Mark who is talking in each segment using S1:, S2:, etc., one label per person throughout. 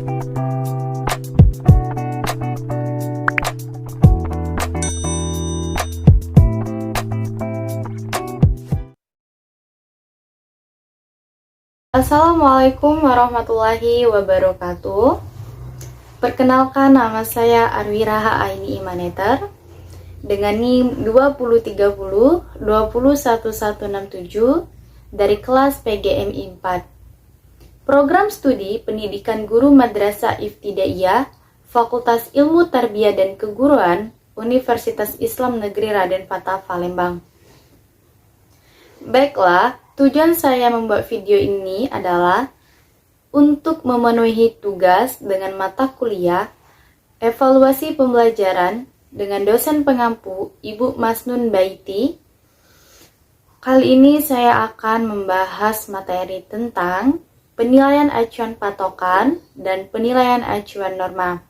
S1: Assalamualaikum warahmatullahi wabarakatuh. Perkenalkan, nama saya Arwiraha Aini Imaneter dengan NIM 2030 20167 dari kelas PGMI 4. Program studi Pendidikan Guru Madrasah Ibtidaiyah Fakultas Ilmu Tarbiyah dan Keguruan Universitas Islam Negeri Raden Fatah Palembang. Baiklah, tujuan saya membuat video ini adalah untuk memenuhi tugas dengan mata kuliah evaluasi pembelajaran dengan dosen pengampu Ibu Masnun Baiti. Kali ini saya akan membahas materi tentang penilaian acuan patokan dan penilaian acuan norma.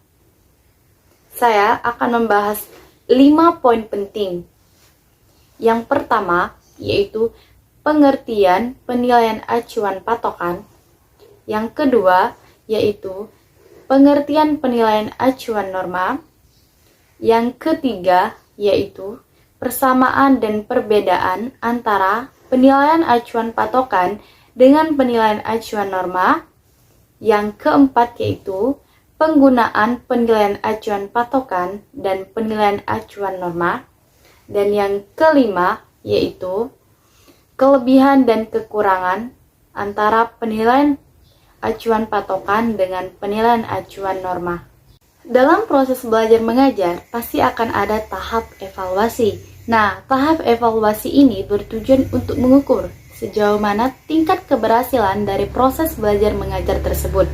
S1: Saya akan membahas 5 poin penting. Yang pertama yaitu pengertian penilaian acuan patokan. Yang kedua yaitu pengertian penilaian acuan norma. Yang ketiga yaitu persamaan dan perbedaan antara penilaian acuan patokan dengan penilaian acuan norma. Yang keempat yaitu penggunaan penilaian acuan patokan dan penilaian acuan norma. Dan yang kelima yaitu kelebihan dan kekurangan antara penilaian acuan patokan dengan penilaian acuan norma. Dalam proses belajar mengajar, pasti akan ada tahap evaluasi. Nah, tahap evaluasi ini bertujuan untuk mengukur sejauh mana tingkat keberhasilan dari proses belajar mengajar tersebut.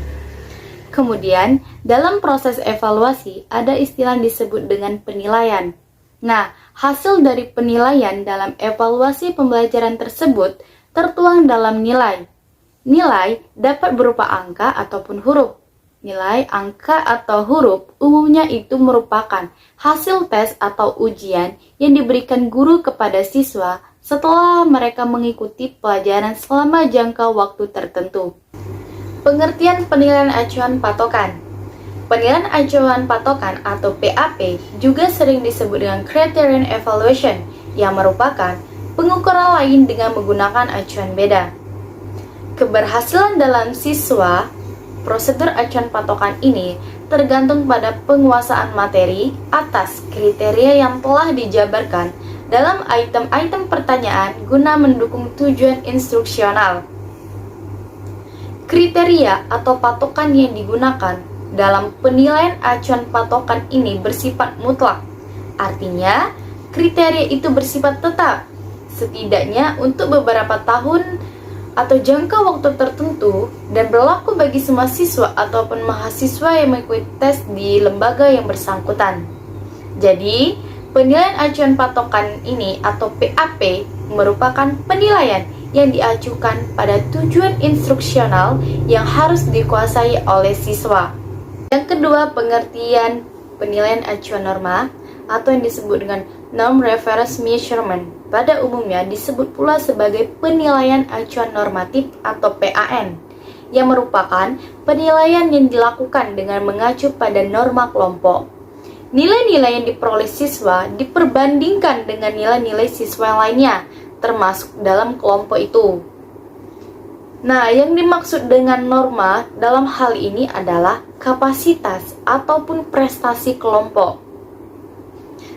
S1: Kemudian, dalam proses evaluasi, ada istilah yang disebut dengan penilaian. Nah, hasil dari penilaian dalam evaluasi pembelajaran tersebut tertuang dalam nilai. Nilai dapat berupa angka ataupun huruf. Nilai, angka, atau huruf umumnya itu merupakan hasil tes atau ujian yang diberikan guru kepada siswa setelah mereka mengikuti pelajaran selama jangka waktu tertentu. Pengertian penilaian acuan patokan. Penilaian acuan patokan atau PAP juga sering disebut dengan Criterion Evaluation yang merupakan pengukuran lain dengan menggunakan acuan beda. Keberhasilan dalam siswa, prosedur acuan patokan ini tergantung pada penguasaan materi atas kriteria yang telah dijabarkan dalam item-item pertanyaan guna mendukung tujuan instruksional. Kriteria atau patokan yang digunakan dalam penilaian acuan patokan ini bersifat mutlak. Artinya, kriteria itu bersifat tetap, setidaknya untuk beberapa tahun atau jangka waktu tertentu dan berlaku bagi semua siswa ataupun mahasiswa yang mengikuti tes di lembaga yang bersangkutan. Jadi, penilaian acuan patokan ini atau PAP merupakan penilaian yang diajukan pada tujuan instruksional yang harus dikuasai oleh siswa. Yang kedua, pengertian penilaian acuan norma atau yang disebut dengan Norm Reference Measurement. Pada umumnya disebut pula sebagai penilaian acuan normatif atau PAN, yang merupakan penilaian yang dilakukan dengan mengacu pada norma kelompok. Nilai-nilai yang diperoleh siswa diperbandingkan dengan nilai-nilai siswa yang lainnya, termasuk dalam kelompok itu. Nah, yang dimaksud dengan norma dalam hal ini adalah kapasitas ataupun prestasi kelompok.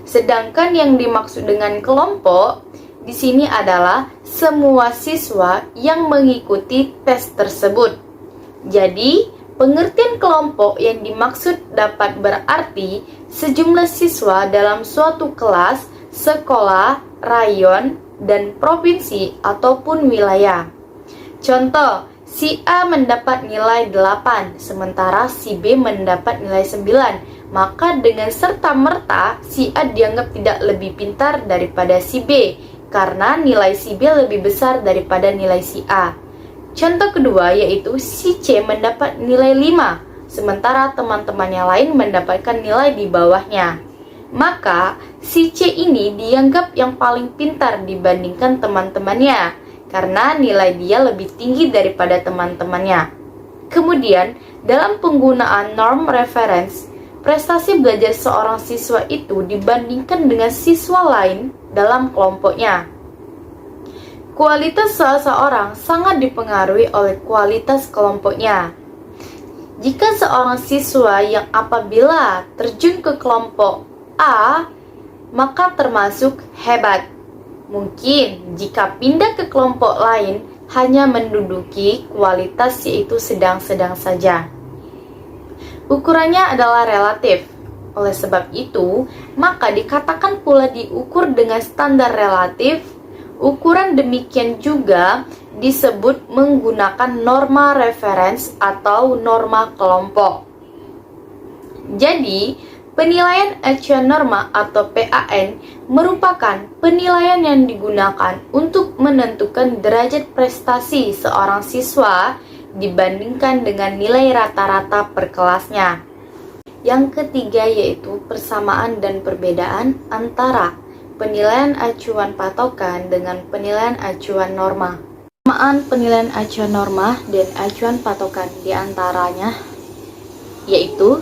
S1: Sedangkan yang dimaksud dengan kelompok di sini adalah semua siswa yang mengikuti tes tersebut. Jadi, pengertian kelompok yang dimaksud dapat berarti sejumlah siswa dalam suatu kelas, sekolah, rayon, dan provinsi ataupun wilayah. Contoh, si A mendapat nilai 8, sementara si B mendapat nilai 9. Maka dengan serta-merta, si A dianggap tidak lebih pintar daripada si B, karena nilai si B lebih besar daripada nilai si A. Contoh kedua yaitu si C mendapat nilai 5, sementara teman-teman yang lain mendapatkan nilai di bawahnya. Maka, si C ini dianggap yang paling pintar dibandingkan teman-temannya, karena nilai dia lebih tinggi daripada teman-temannya. Kemudian, dalam penggunaan norm reference, prestasi belajar seorang siswa itu dibandingkan dengan siswa lain dalam kelompoknya. Kualitas seseorang sangat dipengaruhi oleh kualitas kelompoknya. Jika seorang siswa yang apabila terjun ke kelompok A, maka termasuk hebat. Mungkin jika pindah ke kelompok lain, hanya menduduki kualitas yaitu sedang-sedang saja. Ukurannya adalah relatif. Oleh sebab itu, maka dikatakan pula diukur dengan standar relatif. Ukuran demikian juga disebut menggunakan norma reference atau norma kelompok. Jadi, penilaian acuan norma atau PAN merupakan penilaian yang digunakan untuk menentukan derajat prestasi seorang siswa dibandingkan dengan nilai rata-rata per kelasnya. Yang ketiga yaitu persamaan dan perbedaan antara penilaian acuan patokan dengan penilaian acuan norma. Persamaan penilaian acuan norma dan acuan patokan diantaranya yaitu: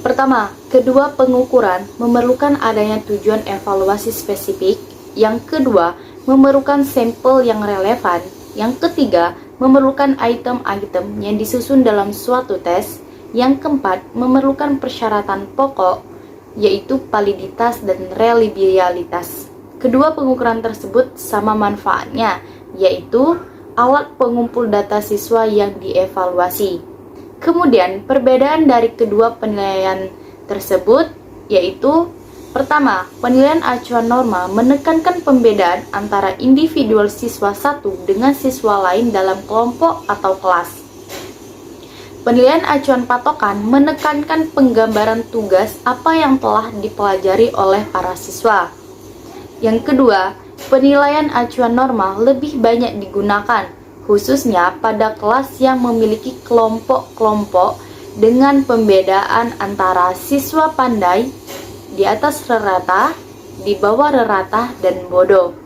S1: pertama, kedua pengukuran memerlukan adanya tujuan evaluasi spesifik. Yang kedua, memerlukan sampel yang relevan. Yang ketiga, memerlukan item-item yang disusun dalam suatu tes. Yang keempat, memerlukan persyaratan pokok, yaitu validitas dan reliabilitas. Kedua pengukuran tersebut sama manfaatnya, yaitu alat pengumpul data siswa yang dievaluasi. Kemudian, perbedaan dari kedua penilaian tersebut yaitu: pertama, penilaian acuan norma menekankan pembedaan antara individual siswa satu dengan siswa lain dalam kelompok atau kelas. Penilaian acuan patokan menekankan penggambaran tugas apa yang telah dipelajari oleh para siswa. Yang kedua, penilaian acuan norma lebih banyak digunakan, khususnya pada kelas yang memiliki kelompok-kelompok dengan pembedaan antara siswa pandai, di atas rata, di bawah rata, dan bodoh.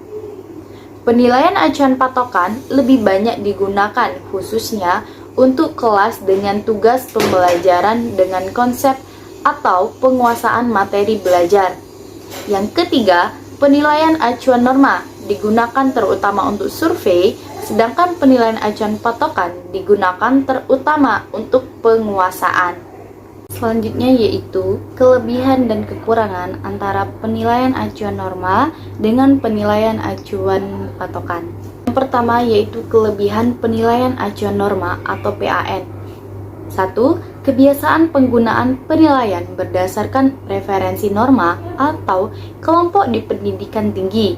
S1: Penilaian acuan patokan lebih banyak digunakan khususnya untuk kelas dengan tugas pembelajaran dengan konsep atau penguasaan materi belajar. Yang ketiga, penilaian acuan norma digunakan terutama untuk survei, sedangkan penilaian acuan patokan digunakan terutama untuk penguasaan. Selanjutnya yaitu kelebihan dan kekurangan antara penilaian acuan norma dengan penilaian acuan patokan. Yang pertama yaitu kelebihan penilaian acuan norma atau PAN. 1. Kebiasaan penggunaan penilaian berdasarkan referensi norma atau kelompok di pendidikan tinggi.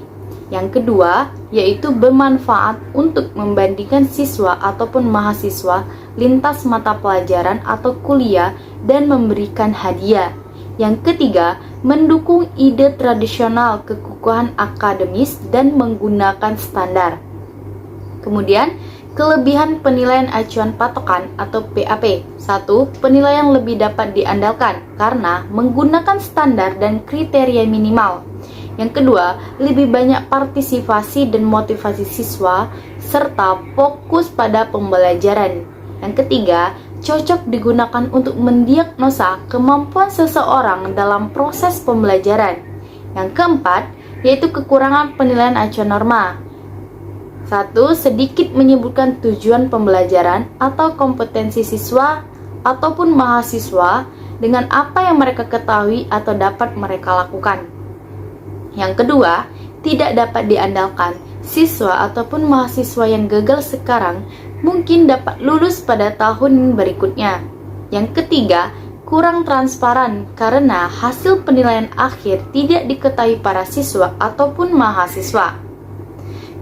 S1: Yang kedua, yaitu bermanfaat untuk membandingkan siswa ataupun mahasiswa lintas mata pelajaran atau kuliah dan memberikan hadiah. Yang ketiga, mendukung ide tradisional kekukuhan akademis dan menggunakan standar. Kemudian, kelebihan penilaian acuan patokan atau PAP. 1. Penilaian lebih dapat diandalkan karena menggunakan standar dan kriteria minimal. Yang kedua, lebih banyak partisipasi dan motivasi siswa serta fokus pada pembelajaran. Yang ketiga, cocok digunakan untuk mendiagnosa kemampuan seseorang dalam proses pembelajaran. Yang keempat, yaitu kekurangan penilaian acuan norma. 1. Sedikit menyebutkan tujuan pembelajaran atau kompetensi siswa ataupun mahasiswa dengan apa yang mereka ketahui atau dapat mereka lakukan. Yang kedua, tidak dapat diandalkan. Siswa ataupun mahasiswa yang gagal sekarang mungkin dapat lulus pada tahun berikutnya. Yang ketiga, kurang transparan karena hasil penilaian akhir tidak diketahui para siswa ataupun mahasiswa.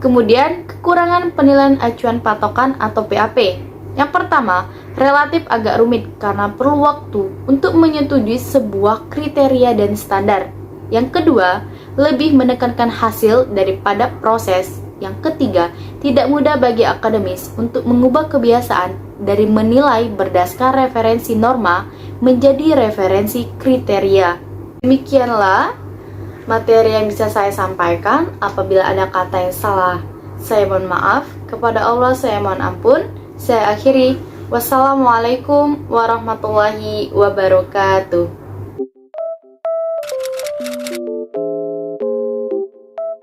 S1: Kemudian, kekurangan penilaian acuan patokan atau PAP. Yang pertama, relatif agak rumit karena perlu waktu untuk menyetujui sebuah kriteria dan standar. Yang kedua, lebih menekankan hasil daripada proses. Yang ketiga, tidak mudah bagi akademis untuk mengubah kebiasaan dari menilai berdasarkan referensi norma menjadi referensi kriteria. Demikianlah materi yang bisa saya sampaikan. Apabila ada kata yang salah, saya mohon maaf. Kepada Allah saya mohon ampun. Saya akhiri. Wassalamualaikum warahmatullahi wabarakatuh.